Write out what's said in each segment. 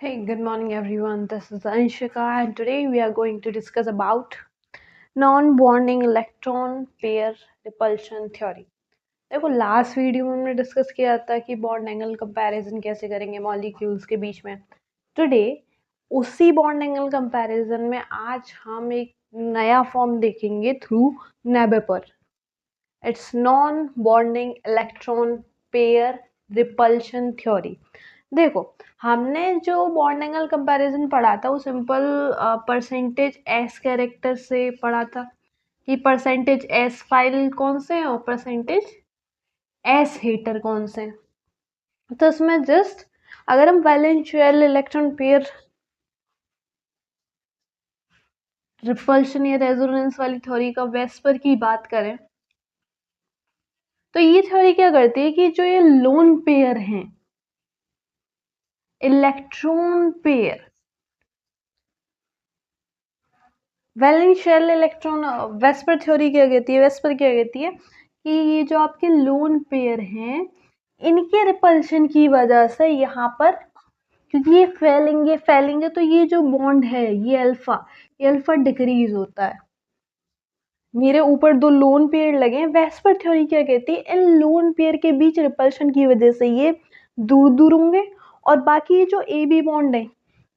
Hey, good morning everyone. This is Anshika and today we are going to discuss about non-bonding electron pair repulsion theory. देखो last video में हमने discuss किया था कि bond angle comparison कैसे करेंगे molecules के बीच में। टुडे उसी बॉन्ड एंगल कंपैरिजन में आज हम एक नया फॉर्म देखेंगे through NBEPR. It's non bonding electron pair repulsion theory. देखो हमने जो बॉन्ड एंगल कंपैरिजन पढ़ा था वो सिंपल परसेंटेज एस कैरेक्टर से पढ़ा था कि परसेंटेज एस फाइल कौन से हैं और परसेंटेज एस हीटर कौन से हैं। तो इसमें जस्ट अगर हम वैलेंशियल इलेक्ट्रॉन पेयर रिपल्शन या रेजोनेंस वाली थ्योरी का वेस्पर की बात करें तो ये थ्योरी क्या करती है कि जो ये लोन पेयर हैं electron pair वैलेंशियल electron VSEPR theory क्या कहती है वेस्पर क्या कहती है कि ये जो आपके लोन पेयर हैं इनके रिपल्शन की वजह से यहाँ पर क्योंकि ये फैलेंगे तो ये जो बॉन्ड है ये अल्फा डिक्रीज होता है। मेरे ऊपर दो लोन पेयर लगे हैं। वेस्पर थ्योरी क्या कहती है इन लोन पेयर के बीच रिपल्शन की वजह से ये दूर दूर होंगे और बाकी ये जो ए बी बॉन्ड है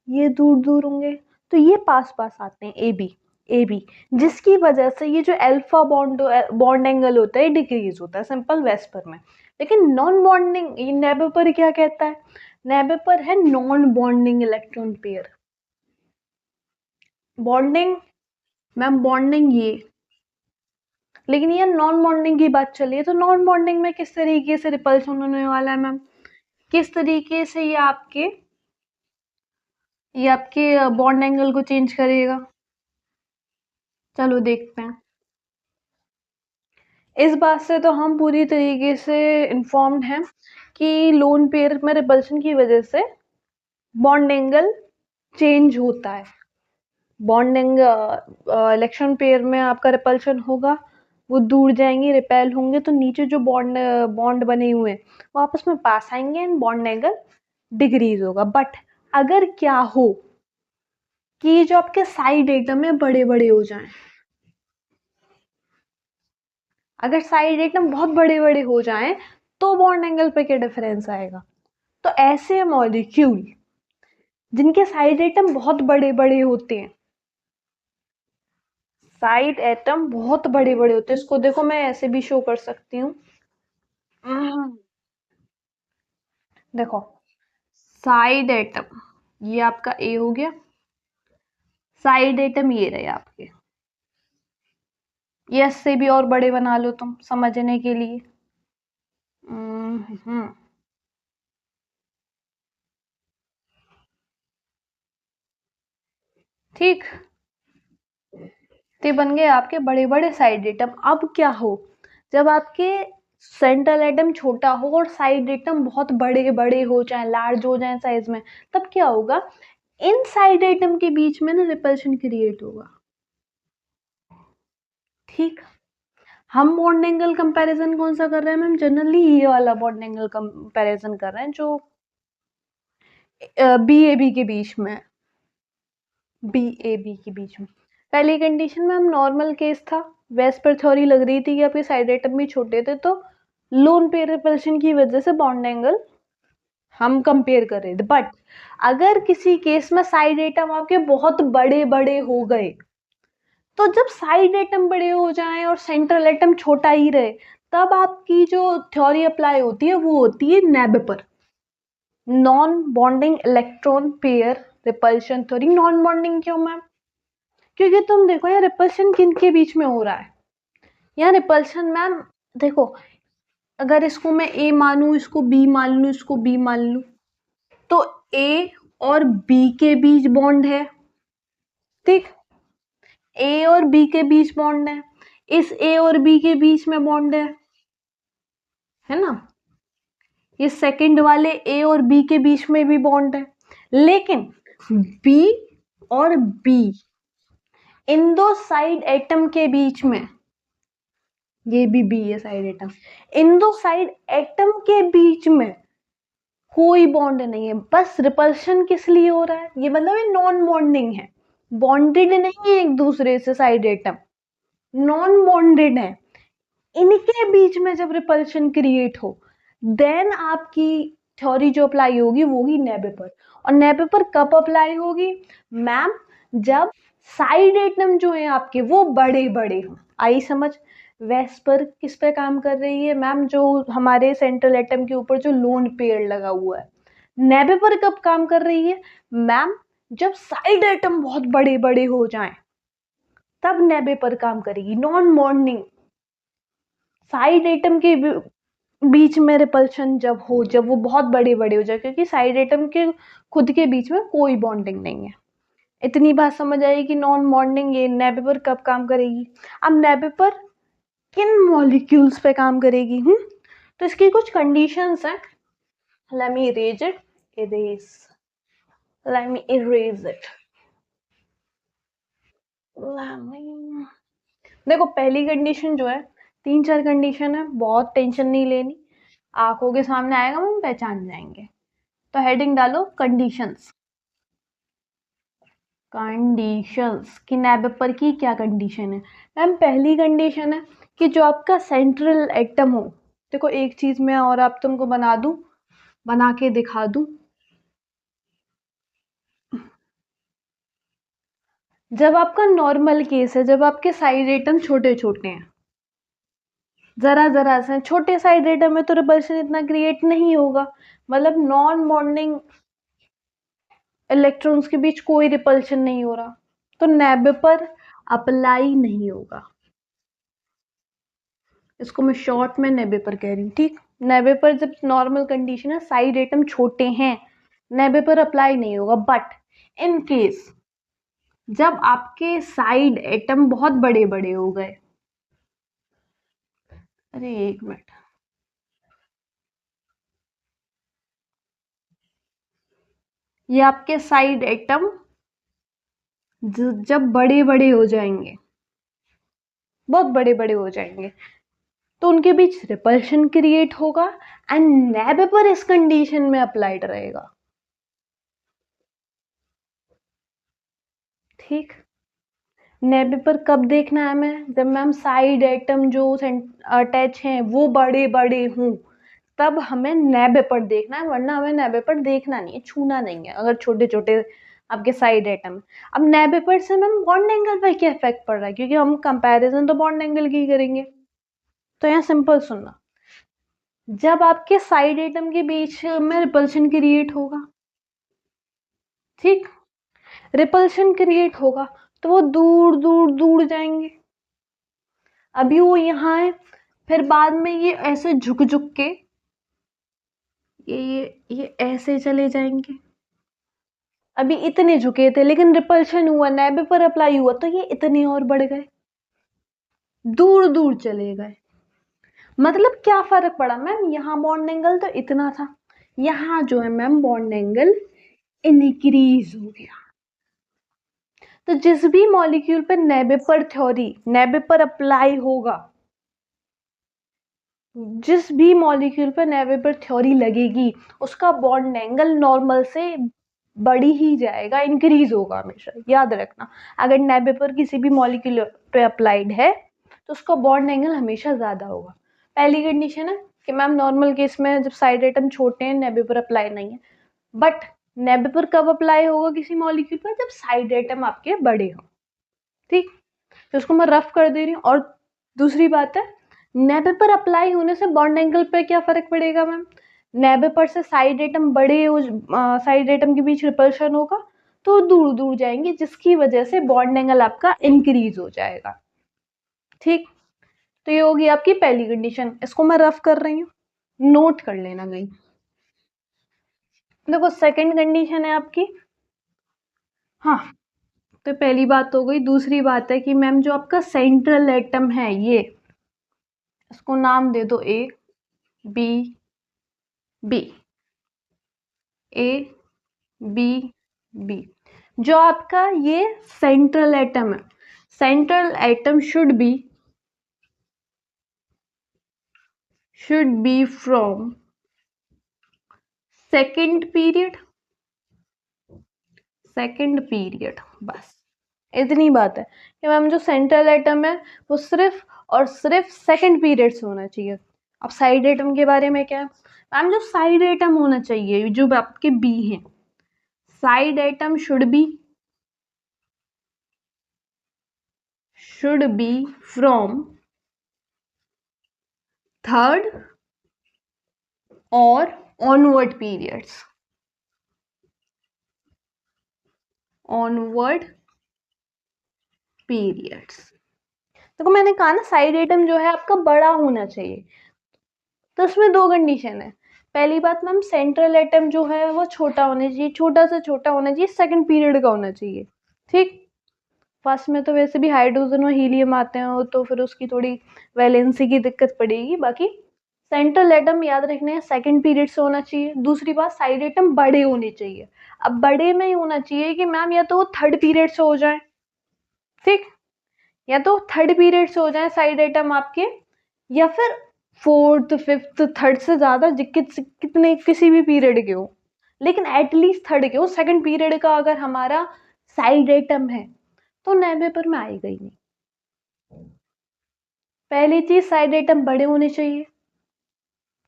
ये दूर दूर होंगे तो ये पास पास आते हैं ए बी जिसकी वजह से ये जो अल्फा बॉन्ड एंगल होता है डिक्रीज होता है सिंपल वेस्पर में। लेकिन नॉन बॉन्डिंग नेबेपर क्या कहता है नेबेपर है non bonding electron pair. Bonding ma'am bonding ये लेकिन ये नॉन बॉन्डिंग की बात चली है तो नॉन बॉन्डिंग में किस तरीके से रिपल्शन होने वाला है मैम किस तरीके से ये आपके बॉन्ड एंगल को चेंज करेगा। चलो देखते हैं। इस बात से तो हम पूरी तरीके से इन्फॉर्म्ड हैं कि लोन पेयर में रिपल्शन की वजह से बॉन्ड एंगल चेंज होता है। बॉन्ड एंगल इलेक्ट्रॉन पेयर में आपका रिपल्शन होगा वो दूर जाएंगे रिपेल होंगे तो नीचे जो बॉन्ड बने हुए हैं वो आपस में पास आएंगे एंड बॉन्ड एंगल डिक्रीज होगा। बट अगर क्या हो कि जो आपके साइड एटम है बड़े बड़े हो जाएं अगर साइड एटम बहुत बड़े बड़े हो जाएं तो बॉन्ड एंगल पे क्या डिफरेंस आएगा। तो ऐसे मॉलिक्यूल जिनके साइड एटम बहुत बड़े बड़े होते हैं साइड एटम बहुत बड़े बड़े होते हैं इसको देखो मैं ऐसे भी शो कर सकती हूँ। देखो साइड एटम ये आपका ए हो गया साइड एटम ये रहे आपके ये इससे भी और बड़े बना लो तुम समझने के लिए। ठीक तो बन गए आपके बड़े बड़े साइड एटम। अब क्या हो जब आपके सेंट्रल एटम छोटा हो और साइड एटम बहुत बड़े बड़े हो जाए लार्ज हो जाए साइज में तब क्या होगा इन साइड एटम के बीच में ना रिपल्शन क्रिएट होगा। ठीक हम बॉन्ड एंगल कंपैरिजन कौन सा कर रहे हैं मैम जनरली ये वाला बॉन्ड एंगल कंपैरिजन कर रहे हैं जो बी ए बी के बीच में बी ए बी के बीच में। पहली कंडीशन में हम नॉर्मल केस था वेस्पर थ्योरी लग रही थी कि आपके साइड एटम भी छोटे थे तो लोन पेयर रिपल्शन की वजह से बॉन्ड एंगल हम कंपेयर कर रहे थे। बट अगर किसी केस में साइड एटम आपके बहुत बड़े बड़े हो गए तो जब साइड एटम बड़े हो जाएं और सेंट्रल एटम छोटा ही रहे तब आपकी जो थ्योरी अप्लाई होती है वो होती है NBEPR non bonding electron pair repulsion theory. Non bonding क्यों मैम क्योंकि तुम देखो यहाँ रिपल्शन किन के बीच में हो रहा है यहाँ रिपल्शन मैम देखो अगर इसको मैं ए मानूं इसको बी मान लूं इसको बी मान लूं तो ए और बी के बीच बॉन्ड है। ठीक ए और बी के बीच बॉन्ड है इस ए और बी के बीच में बॉन्ड है ना ये सेकंड वाले ए और बी के बीच में भी बॉन्ड है। लेकिन बी और बी इन दो साइड एटम के बीच में ये भी बी है साइड एटम इन दो साइड एटम के बीच में कोई बॉन्ड नहीं है, बस रिपल्शन किस लिए हो रहा है, ये मतलब ये नॉन बॉन्डिंग है, बॉन्डेड नहीं है एक दूसरे से साइड एटम, नॉन बॉन्डेड है। इनके बीच में जब रिपल्शन क्रिएट हो देन आपकी थ्योरी जो अप्लाई होगी वो होगी नेबेपर। और नेबेपर कब अप्लाई होगी मैम, जब साइड एटम जो है आपके वो बड़े बड़े हों। आई समझ। वेस्पर किस पे काम कर रही है मैम, जो हमारे सेंट्रल एटम के ऊपर जो लोन पेयर लगा हुआ है। नेबेपर कब काम कर रही है मैम, जब साइड एटम बहुत बड़े बड़े हो जाएं तब नेबेपर काम करेगी। नॉन बॉन्डिंग साइड एटम के बीच में रिपल्शन जब हो, जब वो बहुत बड़े बड़े हो जाए, क्योंकि साइड एटम के खुद के बीच में कोई बॉन्डिंग नहीं है। इतनी बात समझ आई कि नॉन बॉन्डिंग ये नेबेपर कब काम करेगी। अब नेबेपर किन मॉलिक्यूल्स पे काम करेगी, तो इसकी कुछ कंडीशंस हैं। Let me erase it, let me erase it. देखो पहली कंडीशन जो है, 3-4 कंडीशन है, बहुत टेंशन नहीं लेनी, आंखों के सामने आएगा हम पहचान जाएंगे। तो हेडिंग डालो कंडीशंस। कंडीशंस कि नेबेपर की क्या कंडीशन है मैम। पहली कंडीशन है कि जो आपका सेंट्रल एटम हो, देखो एक चीज में और आप तुमको बना दूं, बना के दिखा दूं। जब आपका नॉर्मल केस है, जब आपके साइड एटम छोटे छोटे हैं, जरा जरा से छोटे साइड एटम में तो रिपल्शन इतना क्रिएट नहीं होगा, मतलब नॉन बॉन्डिंग इलेक्ट्रॉन्स के बीच कोई रिपल्शन नहीं हो रहा, तो नेबेपर अप्लाई नहीं होगा। इसको मैं शॉर्ट में नेबेपर कह रही हूँ, ठीक। नेबेपर जब नॉर्मल कंडीशन है, साइड एटम छोटे हैं, नेबेपर अप्लाई नहीं होगा। बट इन केस जब आपके साइड एटम बहुत बड़े बड़े हो गए, अरे एक मिनट, ये आपके साइड एटम जब बड़े बड़े हो जाएंगे, बहुत बड़े बड़े हो जाएंगे, तो उनके बीच रिपल्शन क्रिएट होगा एंड नेबेपर इस कंडीशन में अप्लाइड रहेगा, ठीक। नेबेपर कब देखना है हमें, जब मैम साइड एटम जो अटैच हैं वो बड़े बड़े हों, तब हमें नेबेपर देखना है, वरना हमें नेबेपर देखना नहीं है, छूना नहीं है अगर छोटे छोटे आपके साइड एटम। अब नेबेपर से मैम बॉन्ड एंगल पर क्या इफेक्ट पड़ रहा है, क्योंकि हम कंपैरिजन तो बॉन्ड एंगल की करेंगे। तो यहाँ सिंपल सुनना, जब आपके साइड एटम के बीच में रिपल्शन क्रिएट होगा, ठीक, रिपल्शन क्रिएट होगा तो वो दूर दूर दूर जाएंगे। अभी वो यहाँ है, फिर बाद में ये ऐसे झुक झुक के ये ऐसे चले जाएंगे। अभी इतने झुके थे लेकिन रिपल्शन हुआ, नेबेपर अप्लाई हुआ, तो ये इतने और बढ़ गए, दूर दूर चले गए। मतलब क्या फर्क पड़ा मैम, यहाँ बॉन्ड एंगल तो इतना था, यहाँ जो है मैम बॉन्ड एंगल इंक्रीज हो गया। तो जिस भी मॉलिक्यूल पे नेबेपर थ्योरी, नेबेपर अप्लाई होगा, जिस भी मॉलिक्यूल पर नेबेपर थ्योरी लगेगी, उसका बॉन्ड एंगल नॉर्मल से बढ़ी ही जाएगा, इंक्रीज होगा हमेशा, याद रखना। अगर नेबेपर किसी भी मॉलिक्यूल पे अप्लाइड है तो उसका बॉन्ड एंगल हमेशा ज्यादा होगा। पहली कंडीशन है कि मैम नॉर्मल केस में जब साइड एटम छोटे हैं नेबेपर अप्लाई नहीं है, बट नेबेपर कब अप्लाई होगा किसी मॉलिक्यूल पर, जब साइड एटम आपके बड़े हो, ठीक। तो उसको मैं रफ कर दे रही हूँ। और दूसरी बात है, नेबेपर अप्लाई होने से बॉन्ड एंगल पे क्या फर्क पड़ेगा मैम, नेबेपर से साइड एटम बड़े हो, साइड एटम के बीच रिपल्शन होगा तो दूर दूर जाएंगे, जिसकी वजह से बॉन्ड एंगल आपका इंक्रीज हो जाएगा, ठीक। तो ये होगी आपकी पहली कंडीशन, इसको मैं रफ कर रही हूँ, नोट कर लेना कहीं। देखो सेकंड कंडीशन है आपकी, हाँ, तो पहली बात हो गई। दूसरी बात है कि मैम जो आपका सेंट्रल एटम है, ये इसको नाम दे दो A B, B, A B, B. जो आपका ये सेंट्रल एटम है, central atom should be from second period, बस इतनी बात है कि मैम जो सेंट्रल एटम है वो सिर्फ और सिर्फ सेकंड पीरियड से होना चाहिए। अब साइड एटम के बारे में क्या है मैम, जो साइड एटम होना चाहिए जो आपके बी हैं, side atom should be from third और ऑनवर्ड पीरियड्स, देखो मैंने कहा ना साइड एटम जो है आपका बड़ा होना चाहिए, तो उसमें दो कंडीशन है। पहली बात मैम सेंट्रल एटम जो है वो छोटा होना चाहिए, छोटा से छोटा होना चाहिए, सेकंड पीरियड का होना चाहिए। ठीक, फर्स्ट में तो वैसे भी हाइड्रोजन और हीलियम आते हैं तो फिर उसकी थोड़ी वैलेंसी की दिक्कत पड़ेगी। बाकी सेंट्रल एटम याद रखने हैं सेकंड पीरियड से होना चाहिए। दूसरी बात साइड एटम बड़े होने चाहिए। अब बड़े में ही होना चाहिए कि मैम या तो वो थर्ड पीरियड से हो जाए, ठीक, या तो थर्ड पीरियड से हो जाए साइड एटम आपके, या फिर फोर्थ फिफ्थ थर्ड से ज्यादा कितने किसी भी पीरियड के हो, लेकिन एटलीस्ट थर्ड के हो। सेकंड पीरियड का अगर हमारा साइड एटम है तो नए पेपर में आएगा ही नहीं। पहली चीज साइड एटम बड़े होने चाहिए।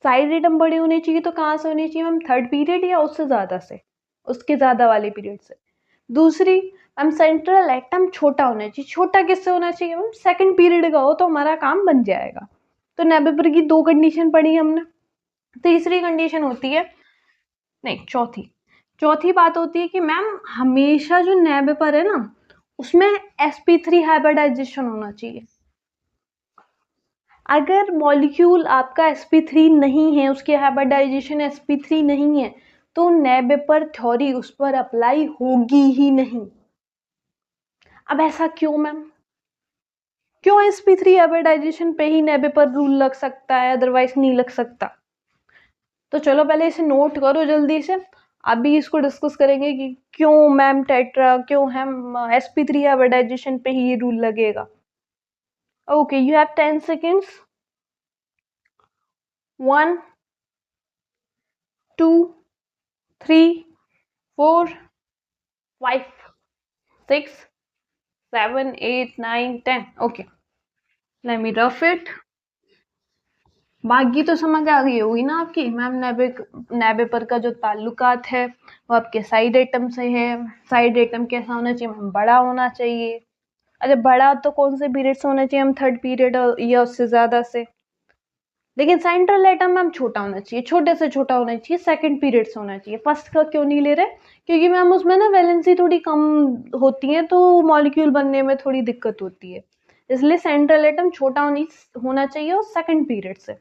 साइड एटम बड़े होने चाहिए तो कहाँ से होने चाहिए मैम, थर्ड पीरियड या उससे ज्यादा से, उसके ज्यादा वाले पीरियड से। दूसरी मैम सेंट्रल एटम छोटा होना चाहिए। छोटा किससे होना चाहिए मैम, सेकंड पीरियड का हो तो हमारा काम बन जाएगा। तो नए पेपर की दो कंडीशन पढ़ी हमने। तीसरी कंडीशन होती है, नहीं चौथी बात होती है कि मैम हमेशा जो नए पेपर है ना उसमें sp3 हाइब्रिडाइजेशन होना चाहिए। अगर मॉलिक्यूल आपका sp3 नहीं है, उसकी हाइब्रिडाइजेशन sp3 नहीं है, तो नए पेपर थ्योरी उस पर अप्लाई होगी ही नहीं। अब ऐसा क्यों मैम, क्यों sp3 हाइब्रिडाइजेशन पे ही नए पेपर रूल लग सकता है, अदरवाइज नहीं लग सकता? तो चलो पहले इसे नोट करो जल्दी से, अभी इसको डिस्कस करेंगे कि क्यों मैम टेट्रा, क्यों हम sp3 हाइब्रिडाइजेशन पे ही ये रूल लगेगा। Okay, you have 10 seconds. 1 2 3 4 5 6 7 8 9 10। Okay, let me rough it. बाकी तो समझ आ गई होगी ना आपकी मैम, नए पेपर का जो ताल्लुकात है वो आपके साइड एटम से है। साइड एटम कैसा होना चाहिए मैम, बड़ा होना चाहिए। अरे बड़ा तो कौन से पीरियड से होना चाहिए हम, थर्ड पीरियड या उससे ज्यादा से। लेकिन सेंट्रल एटम मैम छोटा होना चाहिए, छोटे से छोटा होना चाहिए, सेकंड पीरियड से होना चाहिए। फर्स्ट का क्यों नहीं ले रहे, क्योंकि मैम उसमें ना वैलेंसी थोड़ी कम होती है तो मॉलिक्यूल बनने में थोड़ी दिक्कत होती है, इसलिए सेंट्रल एटम छोटा होना चाहिए और सेकंड पीरियड से।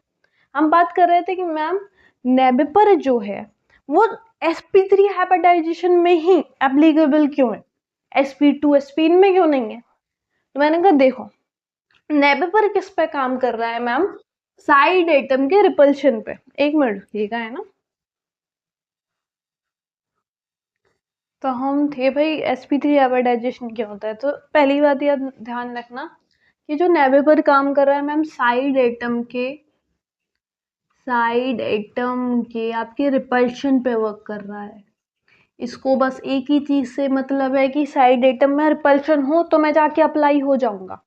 हम बात कर रहे थे कि मैम नेबेपर जो है वो sp3 हाइब्रिडाइजेशन में ही एप्लीकेबल क्यों है, sp2 sp में क्यों नहीं है? तो मैंने कहा देखो नेबेपर किस पे काम कर रहा है मैम, साइड एटम के रिपल्शन पे। एक मिनट रुकिएगा, है ना। तो हम थे भाई sp3 हाइब्रिडाइजेशन क्या होता है। तो पहली बात याद ध्यान रखना कि जो नेबेपर काम कर रहा है मैम साइड एटम के आपके रिपल्शन पे वर्क कर रहा है। इसको बस एक ही चीज से मतलब है कि साइड एटम में रिपल्शन हो तो मैं जाके अप्लाई हो जाऊंगा।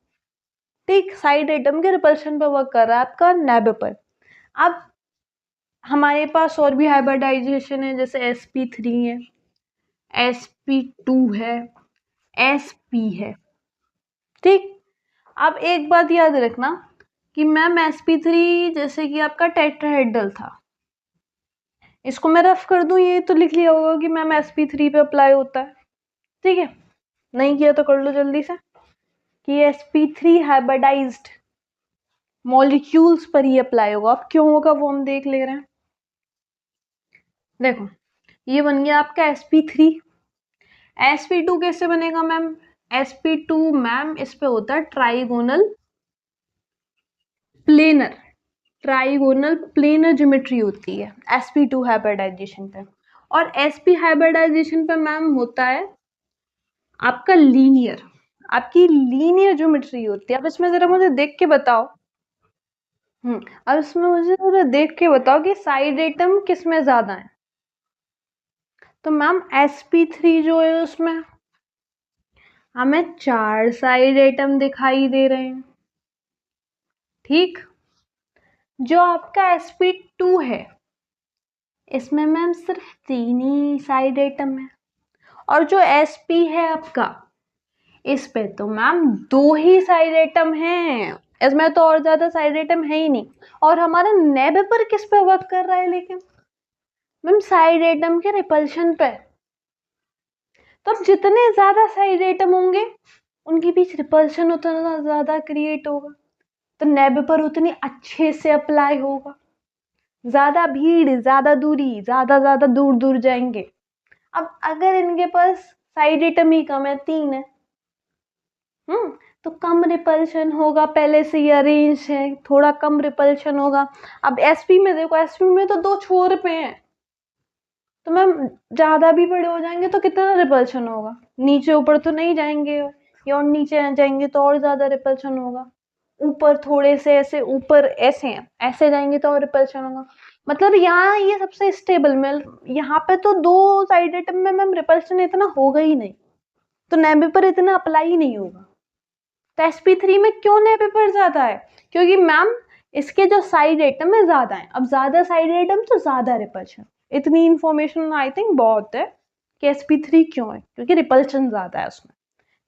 ठीक, साइड एटम के रिपल्शन पे वर्क कर रहा है आपका नेबेपर। अब हमारे पास और भी हाइब्रिडाइजेशन है, जैसे sp3 है, sp2 है, sp है। ठीक, अब एक बात याद रखना कि मैम sp3 जैसे कि आपका टेट्राहेड्रल था, इसको मैं रफ कर दूं, ये तो लिख लिया होगा कि मैम sp3 पे अप्लाई होता है। ठीक है, नहीं किया तो कर लो जल्दी से कि sp3 हाइब्रिडाइज्ड मॉलिक्यूल्स पर ही अप्लाई होगा। अब क्यों होगा वो हम देख ले रहे हैं। देखो ये बन गया आपका sp3। sp2 कैसे बनेगा मैम, sp2 मैम इस पे होता है ट्राइगोनल प्लेनर ज्योमेट्री होती है sp2 हाइब्रिडाइजेशन पे। और sp हाइब्रिडाइजेशन पे मैम होता है आपका आपकी लीनियर ज्योमेट्री होती है। अब इसमें जरा मुझे देख के बताओ, अब इसमें मुझे जरा देख के बताओ कि साइड एटम किस में ज्यादा है। तो मैम sp3 जो है उसमें हमें 4 साइड एटम दिखाई दे रहे हैं, ठीक। जो आपका sp2 है इसमें मैम सिर्फ 3 ही साइड एटम है, और जो sp है आपका इस पे तो मैम 2 ही साइड एटम हैं, इसमें तो और ज्यादा साइड एटम है ही नहीं। और हमारा नेबेपर किस पे वर्क कर रहा है, लेकिन मैम साइड एटम के रिपल्शन पे। तो अब जितने ज्यादा साइड एटम होंगे उनके बीच रिपल्शन उतना ज्यादा क्रिएट होगा, तो नेबेपर उतनी अच्छे से अप्लाई होगा, ज्यादा भीड़, ज्यादा दूरी, ज्यादा दूर दूर जाएंगे। अब अगर इनके पास साइड एटम ही कम है, 3 है, तो कम रिपल्शन होगा, पहले से ही अरेंज है, थोड़ा कम रिपल्शन होगा। अब एसपी में देखो, एसपी में तो 2 छोर पे हैं, तो मैम ज्यादा भी बड़े हो जाएंगे तो कितना रिपल्शन होगा, नीचे ऊपर तो नहीं जाएंगे, या और नीचे जाएंगे तो और ज्यादा रिपल्शन होगा, ऊपर थोड़े से ऐसे, ऊपर ऐसे हैं, ऐसे जाएंगे तो और रिपल्शन होगा। मतलब यहाँ ये सबसे स्टेबल में, यहाँ पे तो 2 साइड एटम में मैम रिपल्शन इतना होगा ही नहीं, तो नेबेपर इतना अप्लाई ही नहीं होगा। तो sp3 में क्यों नेबेपर ज्यादा है, क्योंकि मैम इसके जो साइड एटम है ज्यादा है। अब ज्यादा साइड एटम तो ज्यादा रिपल्शन, इतनी इंफॉर्मेशन आई थिंक बहुत है कि sp3 क्यों है, क्योंकि रिपल्शन ज्यादा है उसमें।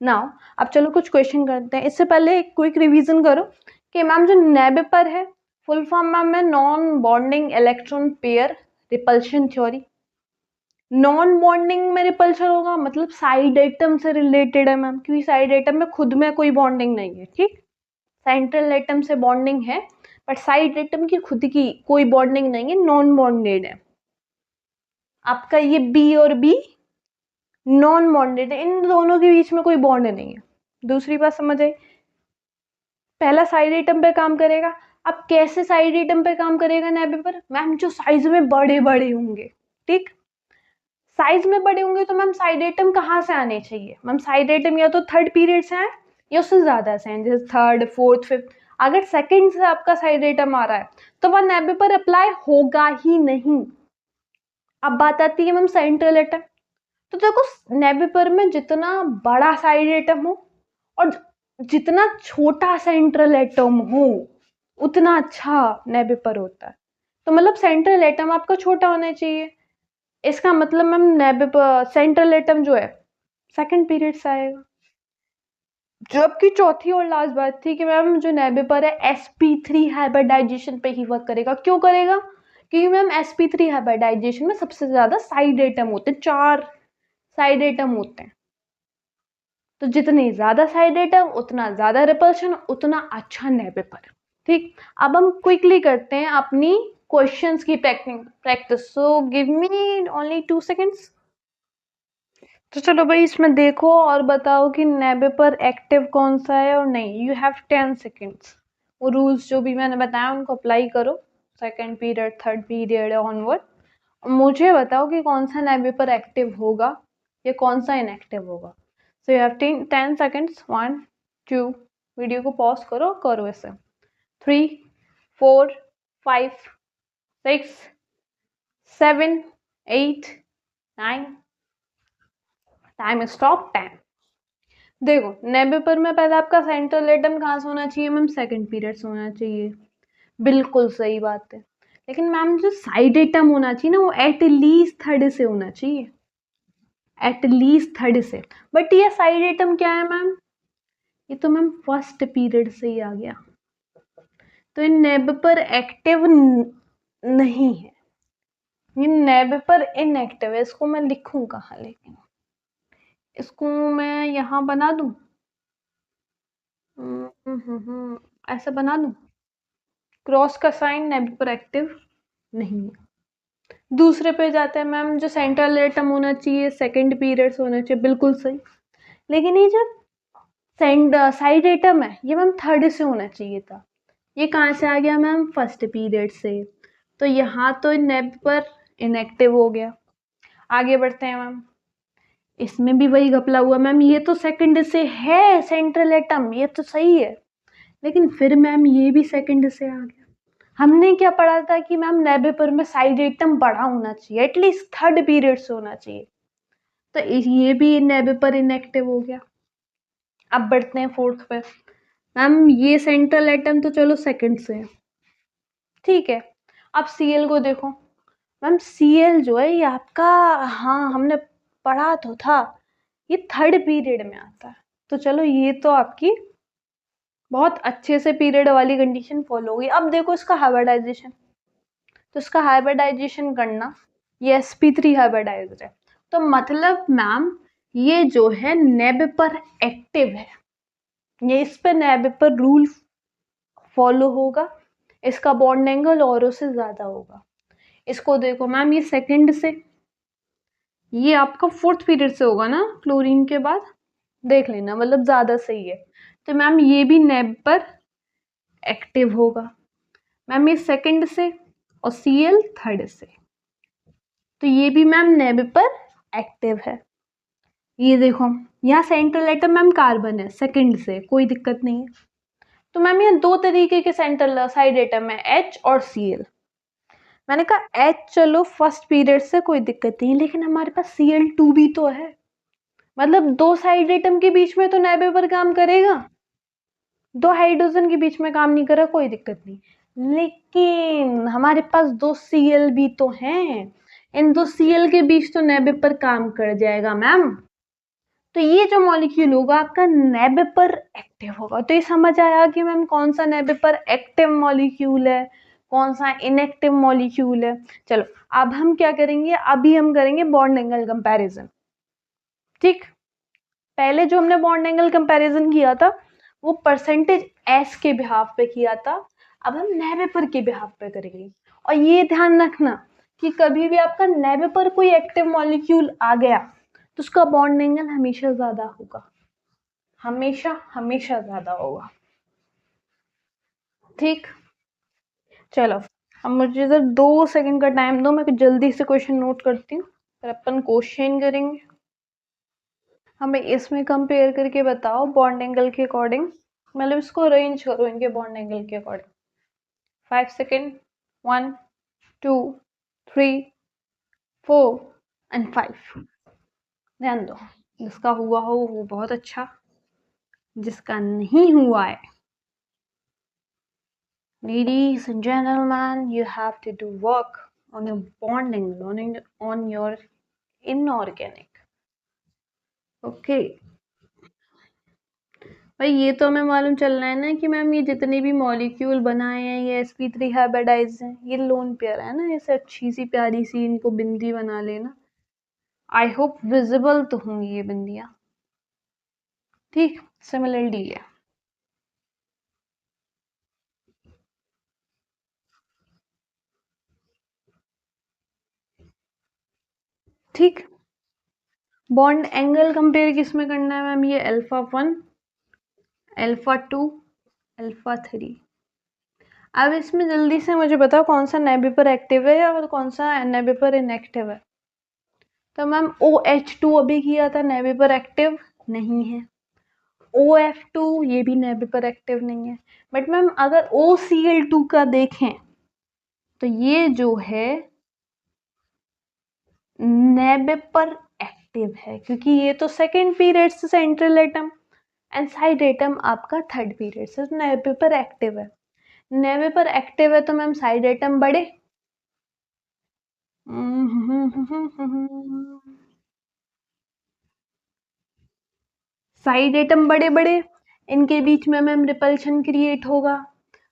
नाउ अब चलो कुछ क्वेश्चन करते हैं। इससे पहले एक क्विक रिवीजन करो कि मैम जो नेबेपर है फुल फॉर्म मैम है non bonding electron pair repulsion theory. Non bonding में रिपल्शन होगा मतलब साइड एटम से रिलेटेड है मैम, क्योंकि साइड एटम में खुद में कोई बॉन्डिंग नहीं है, ठीक। सेंट्रल एटम से बॉन्डिंग है बट साइड एटम की खुद की कोई बॉन्डिंग नहीं है, नॉन बॉन्डेड है। आपका ये बी और बी नॉन बॉन्डेड है, इन दोनों के बीच में कोई बॉन्ड नहीं है। दूसरी बात समझ आई, पहला साइड एटम पे काम करेगा। अब कैसे साइड एटम पे काम करेगा नेबेपर, मैम जो साइज में बड़े बड़े होंगे, ठीक। साइज में बड़े होंगे तो मैम साइड एटम कहाँ से आने चाहिए, मैम साइड एटम या तो थर्ड पीरियड से आए या उससे ज्यादा से आए, जैसे थर्ड, फोर्थ, फिफ्थ। अगर सेकंड से आपका साइड एटम आ रहा है तो वह नेबेपर अप्लाई होगा ही नहीं। अब बात आती है मैम सेंट्रल एटम। तो देखो नेबेपर में जितना बड़ा साइड एटम हो और जितना छोटा सेंट्रल एटम हो उतना अच्छा नेबेपर होता है। तो मतलब सेंट्रल एटम आपका छोटा होना चाहिए, इसका मतलब मैम नेबेपर सेंट्रल एटम जो है सेकंड पीरियड से आएगा। जबकि चौथी और लास्ट बात थी कि मैम जो नेबेपर है sp3 हाइब्रिडाइजेशन पे ही वर्क करेगा। क्यों करेगा, क्योंकि मैम sp3 हाइब्रिडाइजेशन में सबसे ज्यादा साइड एटम होते हैं, 4 साइड एटम होते हैं। तो जितने ज्यादा साइड एटम उतना ज्यादा रिपल्शन, उतना अच्छा नेबेपर, ठीक। अब हम क्विकली करते हैं अपनी क्वेश्चंस की practice. So give me only 2 seconds. तो चलो भाई इसमें देखो और बताओ कि नेबेपर एक्टिव कौन सा है और नहीं। You have 10 seconds. वो रूल्स जो भी मैंने बताया उनको अप्लाई करो, second period, third period onward. मुझे बताओ कि कौन सा नेबेपर एक्टिव होगा या कौन सा इनएक्टिव होगा। So you have 10 seconds. 1 2, video को पॉज करो इसे। 3 4 5 6 7 8 9, टाइम स्टॉप 10। देखो नेबेपर में पहले आपका सेंट्रल एटम कहाँ से होना चाहिए मैम, सेकंड पीरियड से होना चाहिए, बिल्कुल सही बात है। लेकिन मैम जो साइड एटम होना चाहिए ना वो एटलीस्ट थर्ड से होना चाहिए, एटलीस्ट थर्ड से। बट ये साइड एटम क्या है मैम, ये तो मैम फर्स्ट पीरियड से ही आ गया, तो ये नेबेपर एक्टिव नहीं है, ये नेबेपर इनएक्टिव है। इसको मैं लिखूं कहाँ, लेकिन इसको मैं यहाँ बना दूं, ऐसा बना दूं, क्रॉस का साइन, नेबेपर एक्टिव नहीं है। दूसरे पे जाते हैं मैम, जो सेंट्रल एटम होना चाहिए सेकंड पीरियड से होना चाहिए, बिल्कुल सही। लेकिन ये जो साइड एटम है ये मैम थर्ड से होना चाहिए था, ये कहाँ से आ गया मैम, फर्स्ट पीरियड से। तो यहाँ तो नेबेपर इनएक्टिव हो गया। आगे बढ़ते हैं मैम, इसमें भी वही घपला हुआ मैम, ये तो सेकंड से है सेंट्रल एटम, ये तो सही है, लेकिन फिर मैम ये भी सेकंड से आ गया, हमने क्या पढ़ा था कि मैम नेबेपर में साइड एटम बड़ा होना चाहिए, एटलीस्ट थर्ड पीरियड से होना चाहिए। तो ये भी नेबेपर इनएक्टिव हो गया। अब बढ़ते हैं फोर्थ पे। मैम ये सेंट्रल एटम तो चलो सेकंड से है, ठीक है। अब सीएल को देखो मैम, सीएल जो है ये आपका, हाँ हमने पढ़ा तो था, ये थर्ड पीरियड में आता है। तो चलो ये तो आपकी बहुत अच्छे से पीरियड वाली कंडीशन फॉलो होगी। अब देखो इसका हाइब्रिडाइजेशन, तो इसका हाइब्रिडाइजेशन करना, ये sp3 हाइब्रिडाइज्ड है, तो मतलब मैम ये जो है नेबेपर एक्टिव है, ये इस पे नेबेपर रूल फॉलो होगा, इसका बॉन्ड एंगल औरों से ज्यादा होगा। इसको देखो मैम, ये सेकंड से, ये आपका फोर्थ पीरियड से होगा ना क्लोरीन के बाद, देख लेना, मतलब ज्यादा सही है। तो मैम ये भी नेबेपर एक्टिव होगा। मैम ये सेकंड से और सीएल थर्ड से, तो ये भी मैम नेबेपर एक्टिव है। ये देखो यहाँ सेंट्रल एटम मैम कार्बन है सेकंड से, कोई दिक्कत नहीं है। तो मैम यहाँ दो तरीके के सेंट्रल साइड एटम है, एच और सीएल। मैंने कहा एच चलो फर्स्ट पीरियड से कोई दिक्कत नहीं, लेकिन हमारे पास सीएल2 भी तो है, मतलब दो साइड एटम के बीच में तो नेबेपर काम करेगा, दो हाइड्रोजन के बीच में काम नहीं कर रहा, कोई दिक्कत नहीं। लेकिन हमारे पास दो सीएल भी तो हैं, इन दो सीएल के बीच तो नेबेपर काम कर जाएगा मैम। तो ये जो मॉलिक्यूल होगा आपका नेबेपर एक्टिव होगा। तो ये समझ आया कि मैम कौन सा नेबेपर एक्टिव मॉलिक्यूल है, कौन सा इनएक्टिव मॉलिक्यूल है। चलो अब हम क्या करेंगे, अभी हम करेंगे बॉन्ड एंगल कंपैरिजन, ठीक। पहले जो हमने बॉन्ड एंगल कंपैरिजन किया था वो परसेंटेज एस के बिहाफ पे किया था, अब हम नेबेपर के बिहाफ पे करेंगे। और ये ध्यान रखना कि कभी भी आपका नेबेपर कोई एक्टिव मॉलिक्यूल आ गया तो उसका बॉन्ड एंगल हमेशा ज्यादा होगा, हमेशा हमेशा ज्यादा होगा, ठीक। चलो अब मुझे इधर 2 सेकंड का टाइम दो, मैं जल्दी से क्वेश्चन नोट करती हूँ, फिर अपन क्वेश्चन करेंगे। हमें इसमें कंपेयर करके बताओ बॉन्ड एंगल के अकॉर्डिंग, मतलब इसको अरेंज करो इनके बॉन्ड एंगल के अकॉर्डिंग। 5 second, 1 2 3 4 and 5। ध्यान दो, जिसका हुआ हो वो बहुत अच्छा, जिसका नहीं हुआ है, ladies and gentlemen, you have to do work on your bond angle, on your inorganic, okay। भाई ये तो हमें मालूम चल रहा है ना कि मैम ये जितने भी मॉलिक्यूल बनाए हैं ये sp3 हाइब्रिडाइज्ड हैं, ये लोन पेयर है ना, ऐसे अच्छी सी प्यारी सी इनको बिंदी बना लेना। आई होप विजिबल तो होंगी ये बिंदियां, ठीक। सिमिलरली है, ठीक। बॉन्ड एंगल कंपेयर किस में करना है मैम, ये α1 α2 α3। अब इसमें जल्दी से मुझे बताओ कौन सा नेबेपर एक्टिव है और कौन सा नेबेपर इनएक्टिव है। तो मैम OH2 अभी किया था, नेबेपर एक्टिव नहीं है। OF2 ये भी नेबेपर एक्टिव नहीं है। बट मैम अगर OCl2 का देखें तो ये जो है नेबेपर एक्टिव है, क्योंकि ये तो सेकेंड पीरियड से central atom and side atom आपका थर्ड पीरियड से, तो नेबेपर एक्टिव है। नेबेपर एक्टिव है तो मैम साइड एटम बड़े, साइड एटम बड़े बड़े, इनके बीच में मैम रिपल्शन क्रिएट होगा,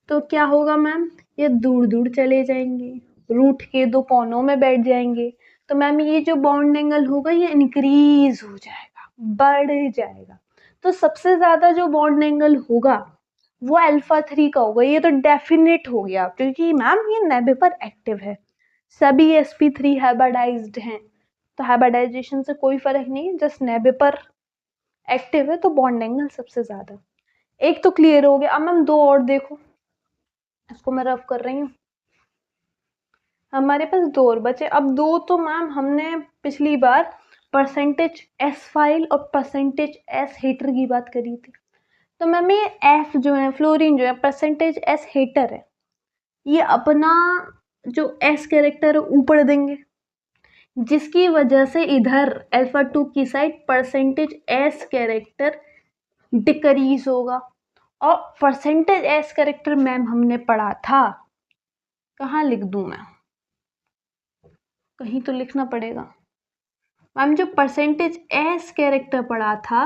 तो क्या होगा मैम, ये दूर दूर चले जाएंगे, रूट के दो कोनों में बैठ जाएंगे। तो मैम ये जो बॉन्ड एंगल होगा ये इंक्रीज हो जाएगा, बढ़ जाएगा। तो सबसे ज्यादा जो बॉन्ड एंगल होगा वो α3 का होगा, ये तो डेफिनेट हो गया, क्योंकि मैम ये नेबेपर एक्टिव है, सभी sp3 हाइब्रिडाइज्ड हैं, तो हाइब्रिडाइजेशन से कोई फर्क नहीं, जस्ट नेबेपर एक्टिव है तो बॉन्ड एंगल सबसे ज्यादा। एक तो क्लियर हो गया। अब मैम दो और देखो, इसको मैं रफ कर रही हूँ, हमारे पास दो और बचे। अब दो तो मैम हमने पिछली बार परसेंटेज एस फाइल और परसेंटेज एस हेटर की बात करी थी, तो मैम ये एफ जो है फ्लोरीन जो है परसेंटेज एस हेटर है, ये अपना जो एस कैरेक्टर ऊपर देंगे, जिसकी वजह से इधर अल्फा 2 की side percentage S character decrease होगा। और परसेंटेज एस कैरेक्टर मैम हमने पढ़ा था, कहाँ लिख दूं मैं, कहीं तो लिखना पड़ेगा मैम। जो परसेंटेज एस कैरेक्टर पढ़ा था